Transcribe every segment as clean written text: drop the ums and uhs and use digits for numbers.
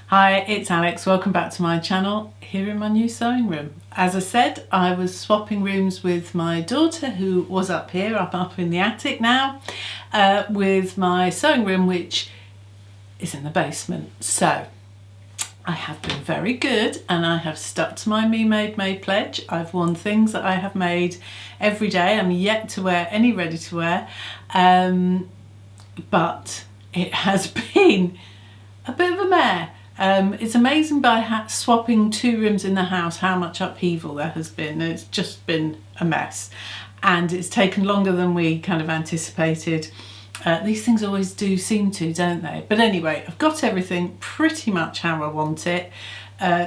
Hi, it's Alex. Welcome back to my channel here in my new sewing room. As I said, I was swapping rooms with my daughter who was up here, up in the attic now, with my sewing room which is in the basement. So I have been very good and I have stuck to my Me Made Made pledge. I've worn things that I have made every day. I'm yet to wear any ready to wear, but it has been a bit of a mare. It's amazing by swapping two rooms in the house how much upheaval there has been. It's just been a mess and it's taken longer than we kind of anticipated. These things always do seem to, don't they? But anyway, I've got everything pretty much how I want it,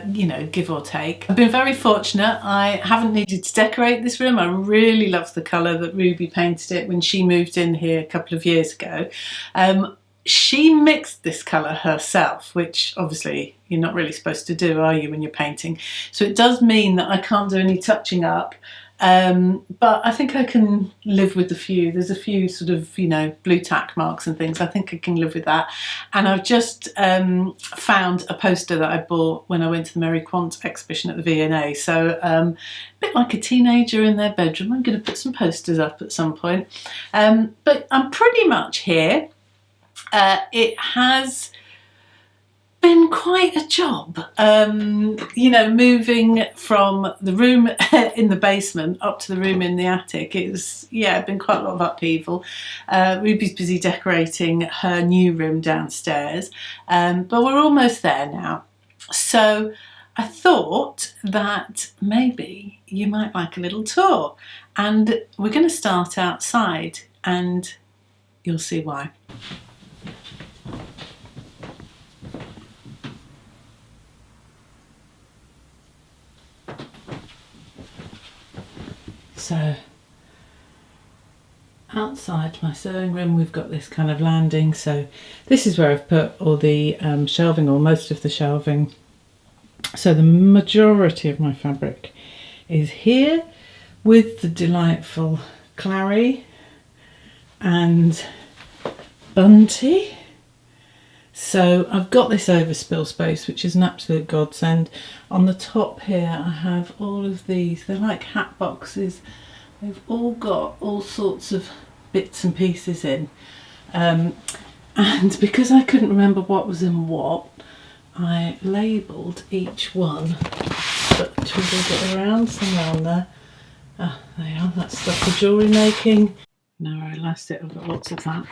you know, give or take. I've been very fortunate. I haven't needed to decorate this room. I really love the colour that Ruby painted it when she moved in here a couple of years ago. She mixed this colour herself, which obviously you're not really supposed to do, are you, when you're painting? So it does mean that I can't do any touching up, but I think I can live with there's a few sort of, you know, blue tack marks and things. I think I can live with that. And I've just found a poster that I bought when I went to the Mary Quant exhibition at the V&A. So a bit like a teenager in their bedroom, I'm going to put some posters up at some point. But I'm pretty much here. It has been quite a job, you know, moving from the room in the basement up to the room in the attic. It's, yeah, been quite a lot of upheaval. Ruby's busy decorating her new room downstairs, but we're almost there now. So I thought that maybe you might like a little tour, and we're going to start outside and you'll see why. So outside my sewing room we've got this kind of landing, so this is where I've put all the shelving, or most of the shelving. So the majority of my fabric is here with the delightful Clary and Bunty. So I've got this overspill space, which is an absolute godsend. On the top here I have all of these, they're like hat boxes. They've all got all sorts of bits and pieces in. And because I couldn't remember what was in what, I labelled each one, but twiddled it around somewhere on there. Ah, there you are, that's stuff for jewellery making. Narrow elastic, I've got lots of that.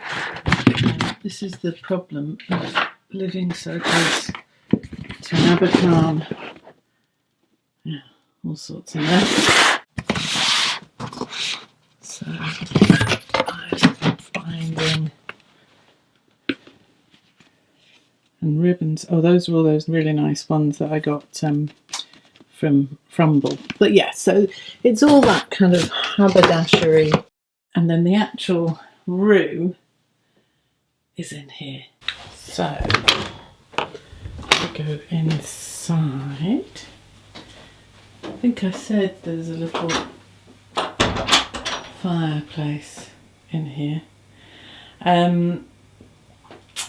This is the problem of living so close to an Abercrombie. Yeah, all sorts in there. So I'm finding, and ribbons. Oh, those are all those really nice ones that I got from Frumble. But yeah, so it's all that kind of haberdashery, and then the actual room is in here. So we go inside. I think I said there's a little fireplace in here.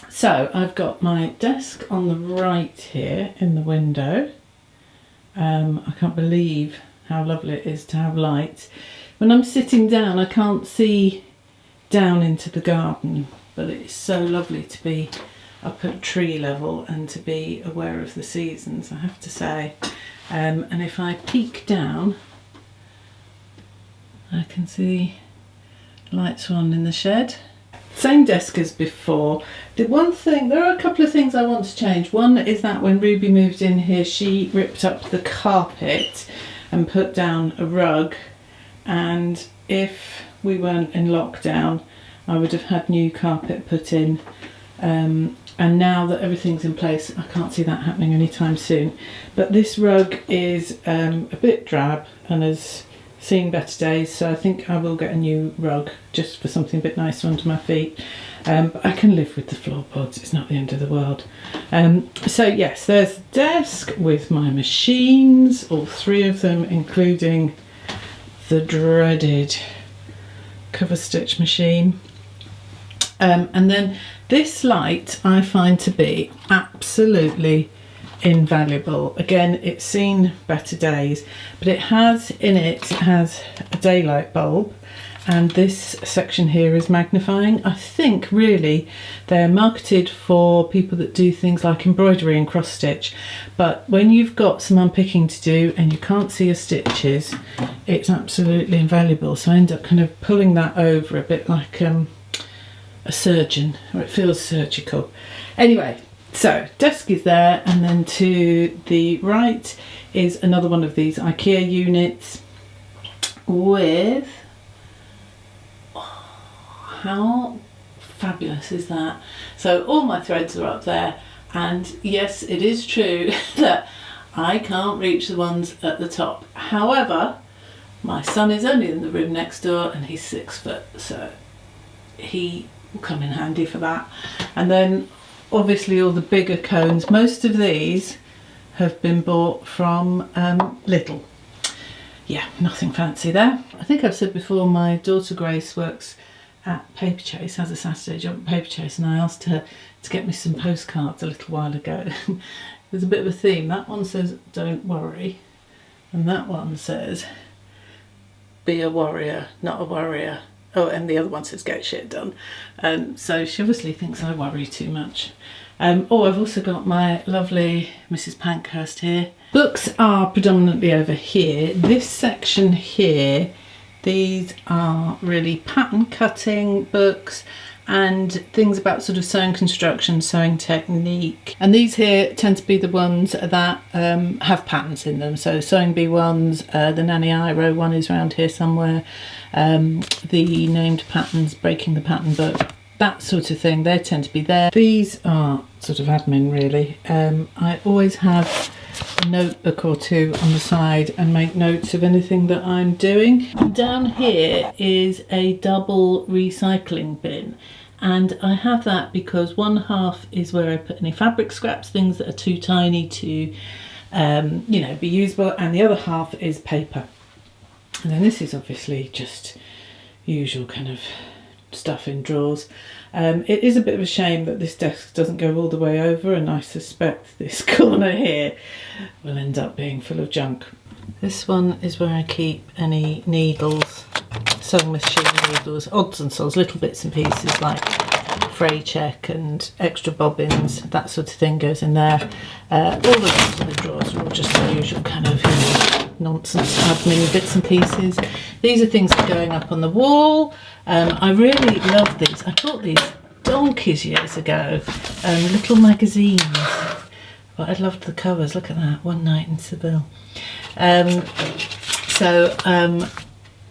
So I've got my desk on the right here in the window. I can't believe how lovely it is to have light. When I'm sitting down I can't see down into the garden, but it's so lovely to be up at tree level and to be aware of the seasons, I have to say. And if I peek down I can see lights on in the shed. Same desk as before. The one thing, there are a couple of things I want to change. One is that when Ruby moved in here she ripped up the carpet and put down a rug, and if we weren't in lockdown I would have had new carpet put in, and now that everything's in place I can't see that happening anytime soon. But this rug is a bit drab and has seen better days, so I think I will get a new rug just for something a bit nicer under my feet. But I can live with the floorboards, it's not the end of the world. So yes, there's the desk with my machines, all three of them, including the dreaded cover stitch machine. And then this light I find to be absolutely invaluable. Again, it's seen better days, but it has in it, it has a daylight bulb, and this section here is magnifying. I think really they're marketed for people that do things like embroidery and cross stitch, but when you've got some unpicking to do and you can't see your stitches, it's absolutely invaluable. So I end up kind of pulling that over a bit like a surgeon, or it feels surgical. Anyway, so desk is there, and then to the right is another one of these IKEA units with, how fabulous is that? So all my threads are up there, and yes, it is true that I can't reach the ones at the top. However, my son is only in the room next door and he's 6 foot, so he will come in handy for that. And then obviously all the bigger cones, most of these have been bought from Lidl. Yeah, nothing fancy there. I think I've said before, my daughter Grace works at Paper Chase, has a Saturday job at Paper Chase, and I asked her to get me some postcards a little while ago. There's a bit of a theme. That one says don't worry, and that one says be a warrior, not a worrier. Oh, and the other one says get shit done. So she obviously thinks I worry too much. Oh, I've also got my lovely Mrs. Pankhurst here. Books are predominantly over here. This section here, these are really pattern cutting books and things about sort of sewing construction, sewing technique. And these here tend to be the ones that have patterns in them. So Sewing Bee ones, the Nanny Iro one is around here somewhere, the Named Patterns, Breaking the Pattern book, that sort of thing, they tend to be there. These are sort of admin really. I always have a notebook or two on the side and make notes of anything that I'm doing. Down here is a double recycling bin, and I have that because one half is where I put any fabric scraps, things that are too tiny to you know, be usable, and the other half is paper. And then this is obviously just usual kind of stuff in drawers. It is a bit of a shame that this desk doesn't go all the way over, and I suspect this corner here will end up being full of junk. This one is where I keep any needles, sewing machine needles, odds and sods, little bits and pieces like fray check and extra bobbins, that sort of thing goes in there. All the rest of the drawers are all just the usual kind of, you know, nonsense admin bits and pieces. These are things that are going up on the wall. I really love these. I bought these donkeys years ago, little magazines, but I loved the covers. Look at that, One Night in Seville. I'm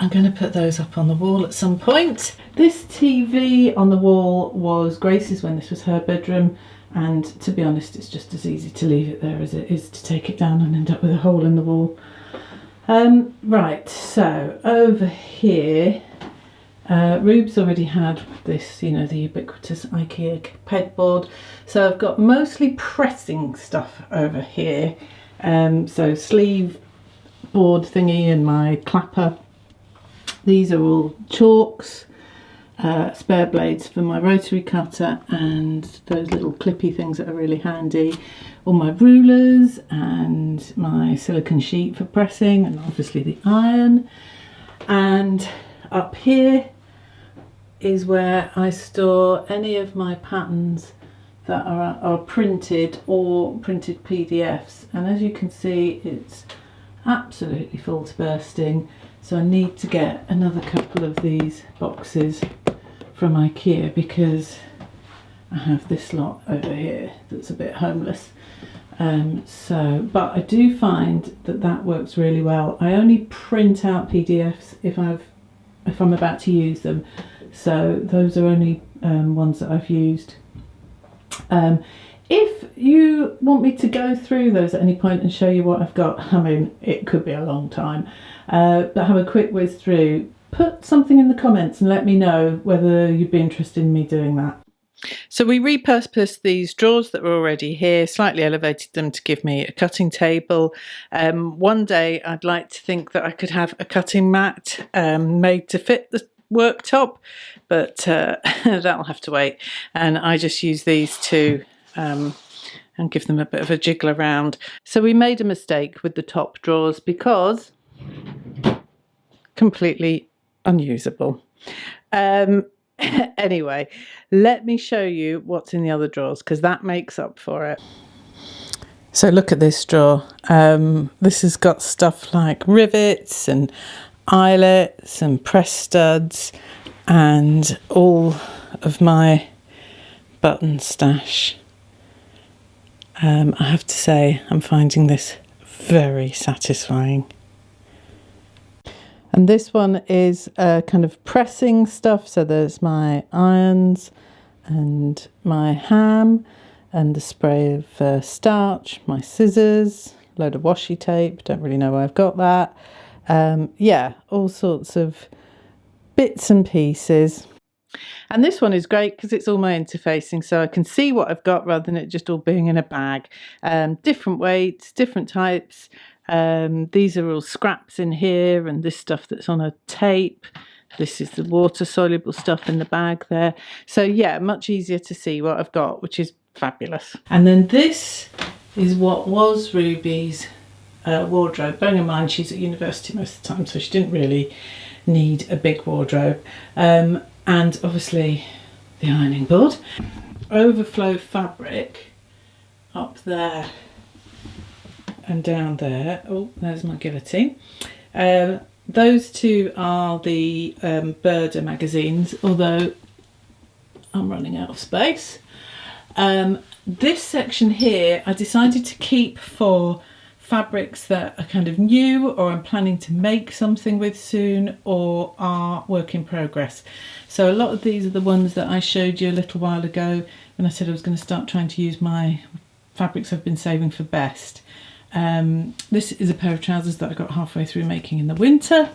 going to put those up on the wall at some point. This TV on the wall was Grace's when this was her bedroom, and to be honest, it's just as easy to leave it there as it is to take it down and end up with a hole in the wall. Right, so over here, Rube's already had this, you know, the ubiquitous IKEA pegboard. So I've got mostly pressing stuff over here. So sleeve board thingy and my clapper. These are all chalks, spare blades for my rotary cutter, and those little clippy things that are really handy. All my rulers and my silicone sheet for pressing, and obviously the iron. And up here is where I store any of my patterns that are printed or printed PDFs. And as you can see, it's absolutely full to bursting. So I need to get another couple of these boxes from IKEA because I have this lot over here that's a bit homeless. But I do find that that works really well. I only print out PDFs if I'm about to use them. So those are only ones that I've used. If you want me to go through those at any point and show you what I've got, I mean, it could be a long time, but have a quick whiz through. Put something in the comments and let me know whether you'd be interested in me doing that. So we repurposed these drawers that were already here, slightly elevated them to give me a cutting table. One day I'd like to think that I could have a cutting mat made to fit the worktop, but that'll have to wait. And I just use these to and give them a bit of a jiggle around. So we made a mistake with the top drawers because completely unusable. Anyway, let me show you what's in the other drawers because that makes up for it. So look at this drawer. This has got stuff like rivets and eyelets and press studs and all of my button stash. I have to say I'm finding this very satisfying. And this one is kind of pressing stuff. So there's my irons and my ham and the spray of starch, my scissors, load of washi tape. Don't really know where I've got that. Yeah, all sorts of bits and pieces. And this one is great because it's all my interfacing, so I can see what I've got rather than it just all being in a bag. Different weights, different types. These are all scraps in here, and this stuff that's on a tape. This is the water-soluble stuff in the bag there. So yeah, much easier to see what I've got, which is fabulous. And then this is what was Ruby's wardrobe. Bearing in mind she's at university most of the time, so she didn't really need a big wardrobe. And obviously the ironing board. Overflow fabric up there and down there. Oh, there's my guillotine. Those two are the Birder magazines, although I'm running out of space. This section here I decided to keep for fabrics that are kind of new or I'm planning to make something with soon or are work in progress. So a lot of these are the ones that I showed you a little while ago when I said I was going to start trying to use my fabrics I've been saving for best. This is a pair of trousers that I got halfway through making in the winter.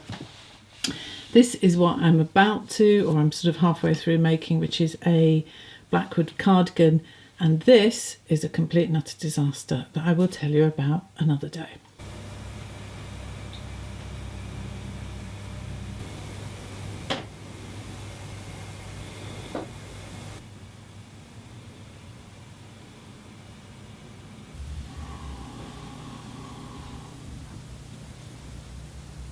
This is what I'm about to, or I'm sort of halfway through making, which is a Blackwood cardigan. And this is a complete and utter disaster that I will tell you about another day.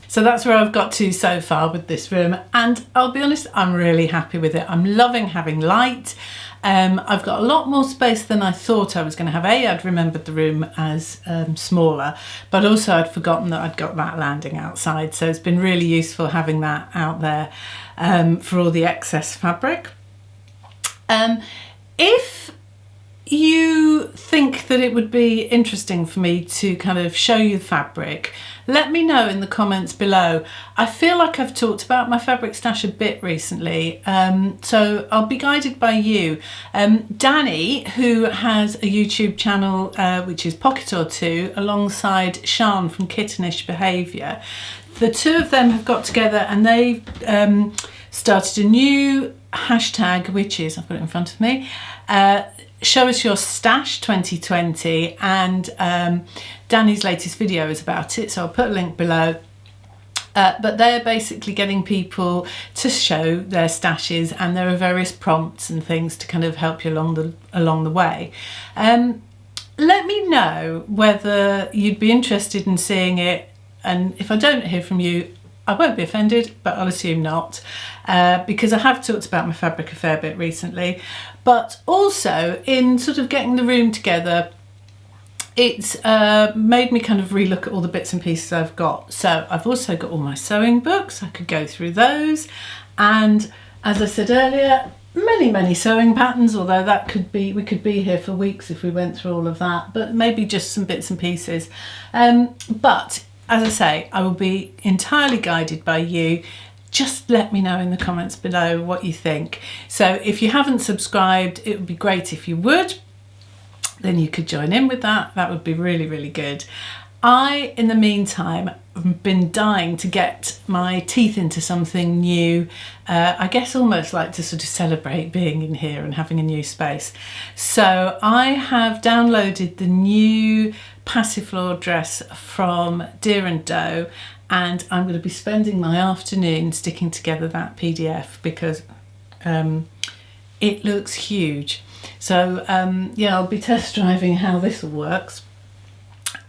So that's where I've got to so far with this room, and I'll be honest, I'm really happy with it. I'm loving having light. I've got a lot more space than I thought I was going to have. I'd remembered the room as smaller, but also I'd forgotten that I'd got that landing outside, so it's been really useful having that out there for all the excess fabric. If you think that it would be interesting for me to kind of show you the fabric, let me know in the comments below. I feel like I've talked about my fabric stash a bit recently, so I'll be guided by you. Danny, who has a YouTube channel which is Pocket or Two, alongside Sian from Kittenish Behaviour, the two of them have got together and they've started a new hashtag, which is, I've got it in front of me, Show Us Your Stash 2020, and Danny's latest video is about it, so I'll put a link below. But they're basically getting people to show their stashes, and there are various prompts and things to kind of help you along the way. Let me know whether you'd be interested in seeing it, and if I don't hear from you, I won't be offended, but I'll assume not, because I have talked about my fabric a fair bit recently. But also in sort of getting the room together, it's made me kind of relook at all the bits and pieces I've got. So I've also got all my sewing books. I could go through those, and as I said earlier, many sewing patterns, although that could be, we could be here for weeks if we went through all of that, but maybe just some bits and pieces. But as I say, I will be entirely guided by you. Just let me know in the comments below what you think. So if you haven't subscribed, it would be great if you would. Then you could join in with that. That would be really good. I, in the meantime, have been dying to get my teeth into something new. I guess almost like to sort of celebrate being in here and having a new space. So I have downloaded the new Passiflora dress from Deer & Doe, and I'm going to be spending my afternoon sticking together that PDF because it looks huge. So yeah, I'll be test driving how this all works.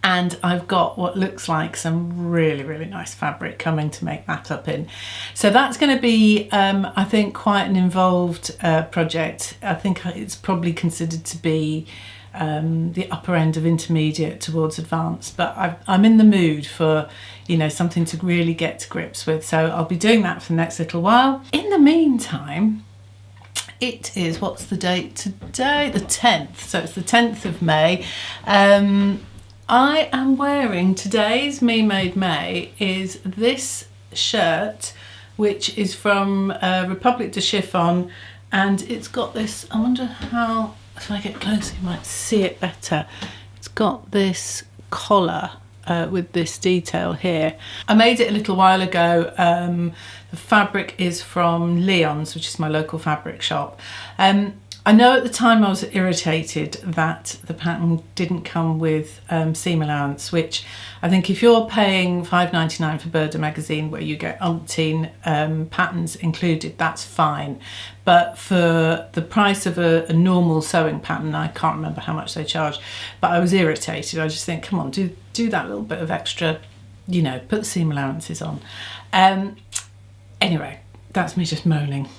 And I've got what looks like some really, really nice fabric coming to make that up in. So that's going to be, I think, quite an involved project. I think it's probably considered to be the upper end of intermediate towards advanced, but I'm in the mood for, you know, something to really get to grips with. So I'll be doing that for the next little while. In the meantime, it is, what's the date today? The 10th. So it's the 10th of May. I am wearing, today's Me Made May is this shirt, which is from Republic de Chiffon, and it's got this, I wonder how, if I get closer you might see it better. It's got this collar with this detail here. I made it a little while ago. The fabric is from Leon's, which is my local fabric shop. I know at the time I was irritated that the pattern didn't come with seam allowance, which I think if you're paying £5.99 for Burda magazine, where you get umpteen patterns included, that's fine. But for the price of a normal sewing pattern, I can't remember how much they charge, but I was irritated. I just think, come on, do that little bit of extra, you know, put the seam allowances on. Anyway, that's me just moaning.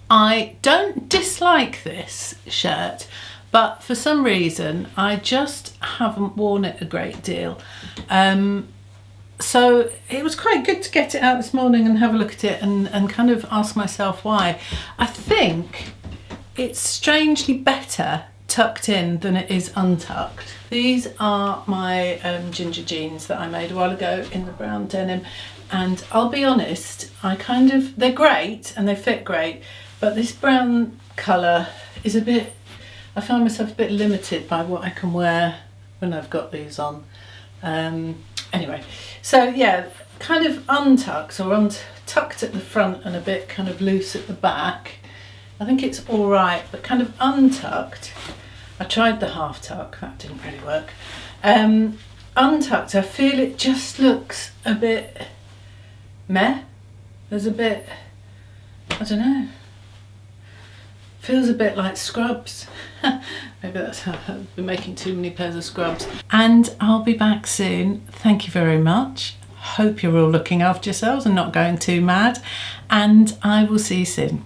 I don't dislike this shirt, but for some reason I just haven't worn it a great deal. So it was quite good to get it out this morning and have a look at it and kind of ask myself why. I think it's strangely better tucked in than it is untucked. These are my ginger jeans that I made a while ago in the brown denim, and I'll be honest, they're great and they fit great, but this brown colour is a bit, I find myself a bit limited by what I can wear when I've got these on. Anyway, so yeah, kind of untucked or tucked at the front and a bit kind of loose at the back. I think it's all right, but kind of untucked. I tried the half tuck, that didn't really work. Untucked, I feel it just looks a bit meh. There's a bit, I don't know. Feels a bit like scrubs. Maybe that's how I've been making too many pairs of scrubs. And I'll be back soon. Thank you very much. Hope you're all looking after yourselves and not going too mad. And I will see you soon.